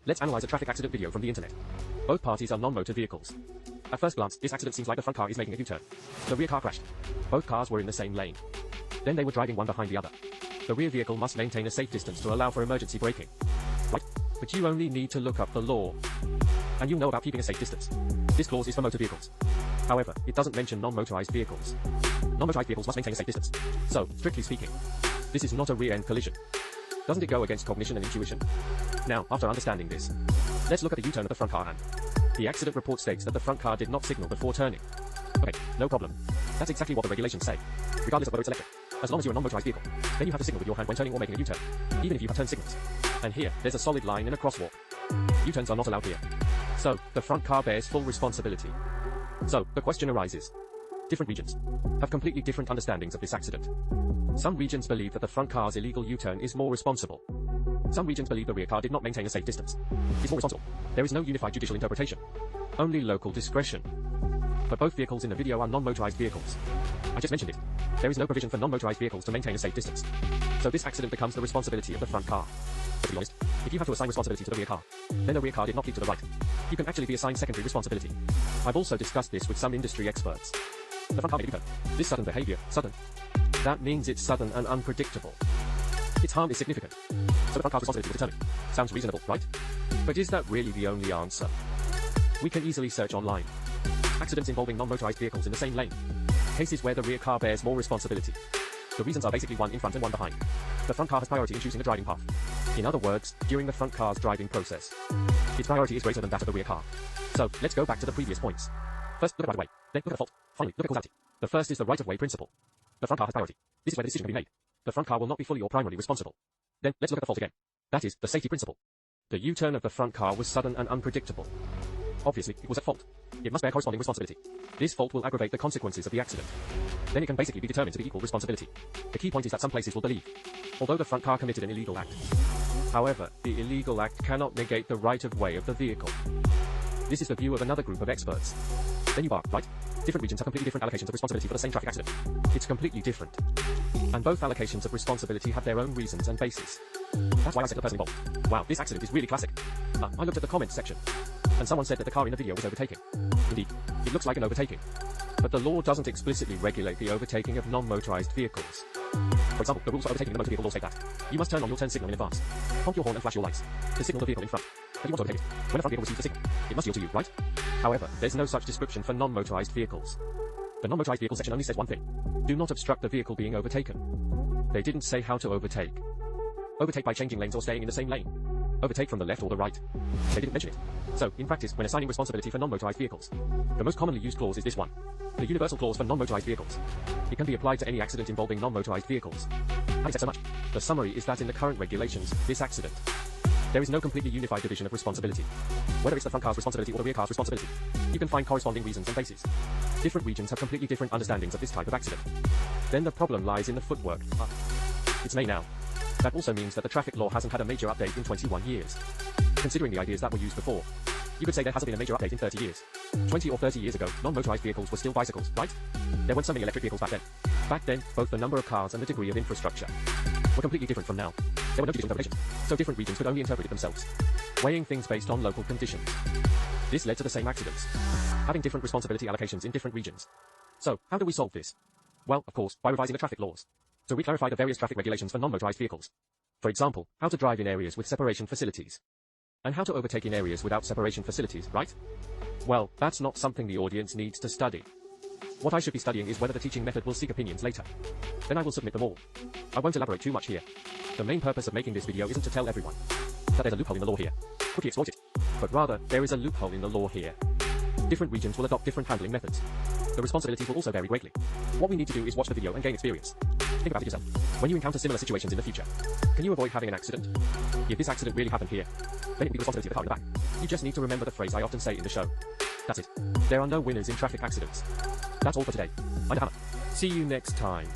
Let's analyze a traffic accident video from the internet. Both parties are non-motor vehicles. At first glance, this accident seems like the front car is making a U-turn. The rear car crashed. Both cars were in the same lane. Then they were driving one behind the other. The rear vehicle must maintain a safe distance to allow for emergency braking. Right? But you only need to look up the law. And you know about keeping a safe distance. This clause is for motor vehicles. However, it doesn't mention non-motorized vehicles. Non-motorized vehicles must maintain a safe distance. So, strictly speaking, this is not a rear-end collision. Doesn't it go against cognition and intuition? Now, after understanding this, let's look at the U-turn of the front car and the accident report states that the front car did not signal before turning. Okay, no problem. That's exactly what the regulations say. Regardless of whether it's electric. As long as you're a non-motorized vehicle, then you have to signal with your hand when turning or making a U-turn, even if you have turn signals. And here, there's a solid line in a crosswalk. U-turns are not allowed here. So, the front car bears full responsibility. So, the question arises. Different regions have completely different understandings of this accident. Some regions believe that the front car's illegal U-turn is more responsible. Some regions believe the rear car did not maintain a safe distance. It's more responsible. There is no unified judicial interpretation. Only local discretion. But both vehicles in the video are non-motorized vehicles. I just mentioned it. There is no provision for non-motorized vehicles to maintain a safe distance. So this accident becomes the responsibility of the front car. But to be honest, if you have to assign responsibility to the rear car, then the rear car did not keep to the right. You can actually be assigned secondary responsibility. I've also discussed this with some industry experts. The front car made a U-turn. This sudden behavior, sudden. That means it's sudden and unpredictable. Its harm is significant. So the front car's responsibility will determine. Sounds reasonable, right? But is that really the only answer? We can easily search online. Accidents involving non-motorized vehicles in the same lane. Cases where the rear car bears more responsibility. The reasons are basically one in front and one behind. The front car has priority in choosing a driving path. In other words, during the front car's driving process, its priority is greater than that of the rear car. So, let's go back to the previous points. First, look at right-of-way. Then, look at the fault. Finally, look at causality. The first is the right-of-way principle. The front car has priority. This is where the decision can be made. The front car will not be fully or primarily responsible. Then, let's look at the fault again. That is, the safety principle. The U-turn of the front car was sudden and unpredictable. Obviously, it was at fault. It must bear corresponding responsibility. This fault will aggravate the consequences of the accident. Then it can basically be determined to be equal responsibility. The key point is that some places will believe, although the front car committed an illegal act. However, the illegal act cannot negate the right-of-way of the vehicle. This is the view of another group of experts. Then you are, right? Different regions have completely different allocations of responsibility for the same traffic accident. It's completely different. And both allocations of responsibility have their own reasons and basis. That's why I said the person involved. Wow, this accident is really classic. I looked at the comments section, and someone said that the car in the video was overtaking. Indeed, it looks like an overtaking. But the law doesn't explicitly regulate the overtaking of non-motorized vehicles. For example, the rules for overtaking in the motor vehicle law state that you must turn on your turn signal in advance, honk your horn and flash your lights to signal the vehicle in front. But you want to overtake it. When a front vehicle receives the signal, it must yield to you, right? However, there's no such description for non-motorized vehicles. The non-motorized vehicle section only says one thing. Do not obstruct the vehicle being overtaken. They didn't say how to overtake. Overtake by changing lanes or staying in the same lane. Overtake from the left or the right. They didn't mention it. So, in practice, when assigning responsibility for non-motorized vehicles, the most commonly used clause is this one. The universal clause for non-motorized vehicles. It can be applied to any accident involving non-motorized vehicles. Having said so much, the summary is that in the current regulations, this accident, there is no completely unified division of responsibility. Whether it's the front car's responsibility or the rear car's responsibility, you can find corresponding reasons and bases. Different regions have completely different understandings of this type of accident. Then the problem lies in the footwork. It's May now. That also means that the traffic law hasn't had a major update in 21 years. Considering the ideas that were used before, you could say there hasn't been a major update in 30 years. 20 or 30 years ago, non-motorized vehicles were still bicycles, right? There weren't so many electric vehicles back then. Back then, both the number of cars and the degree of infrastructure were completely different from now. There were no judicial interpretations, so different regions could only interpret it themselves, weighing things based on local conditions. This led to the same accidents, having different responsibility allocations in different regions. So, how do we solve this? Well, of course, by revising the traffic laws. So we clarify the various traffic regulations for non-motorized vehicles. For example, how to drive in areas with separation facilities. And how to overtake in areas without separation facilities, right? Well, that's not something the audience needs to study. What I should be studying is whether the teaching method will seek opinions later. Then I will submit them all. I won't elaborate too much here. The main purpose of making this video isn't to tell everyone that there's a loophole in the law here. Quickly exploit it. But rather, there is a loophole in the law here. Different regions will adopt different handling methods. The responsibilities will also vary greatly. What we need to do is watch the video and gain experience. Think about it yourself. When you encounter similar situations in the future, can you avoid having an accident? If this accident really happened here, then it would be the responsibility of the car in the back. You just need to remember the phrase I often say in the show. That's it. There are no winners in traffic accidents. That's all for today. I'm the Hammer. See you next time.